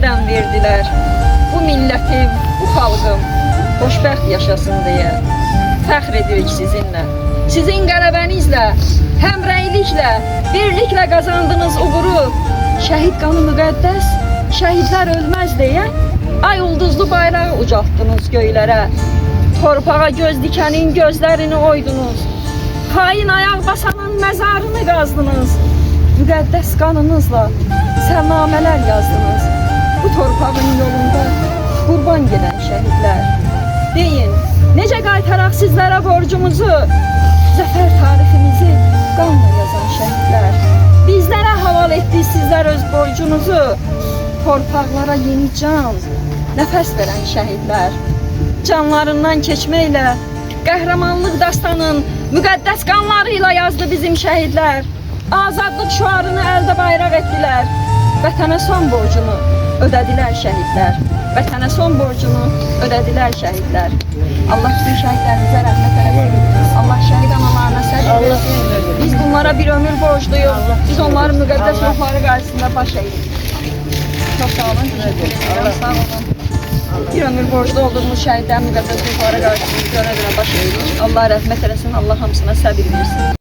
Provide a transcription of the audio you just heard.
neden verdiler? Bu milletim, bu xalqım xoşbəxt yaşasın deyə fəxr edirik sizinlə. Sizin qələbənizlə, həmrəyliklə, birliklə qazandığınız uğuru, şəhid qanı müqəddəs, şəhidlər ölməz deyə ay ulduzlu bayrağı ucaltdınız göylərə. Torpağa göz dikənin gözlərini oydunuz. Hain ayaq basanın məzarını qazdınız. Müqəddəs qanınızla sərnamələr yazdınız. Bu torpağın yolunda qurban gedən şəhidlər. Deyin, necə qaytaraq sizlərə borcumuzu? Zəfər tariximizi qanla yazan şəhidlər. Bizlərə haval etdi sizlər öz borcunuzu. Torpaqlara yeni can, nəfəs verən şəhidlər. Canlarından keçməklə qəhrəmanlıq dastanın müqəddəs qanlarıyla yazdı bizim şəhidlər. Azadlıq şüarını əldə bayraq etdilər. Vətənə son borcunu ödədilər şəhidlər. Vətənə son borcunu ödədilər şəhidlər. Allah bütün şəhidlərimizə rəhmət eləsin. Allah şəhid analarına səbir versin. Biz bunlara bir ömür borcluyuz. Biz onların müqəddəs ruhları qarşısında baş eğdik. Çok sağ olun. Teşekkür ederim. Sağ olun. Bir ömür borçlu olduğumuz şəhidlərin müqəddəs ruhları qarşısında dönə-dönə baş eğdik. Allah rəhmət eləsin. Allah hamısına səbir versin.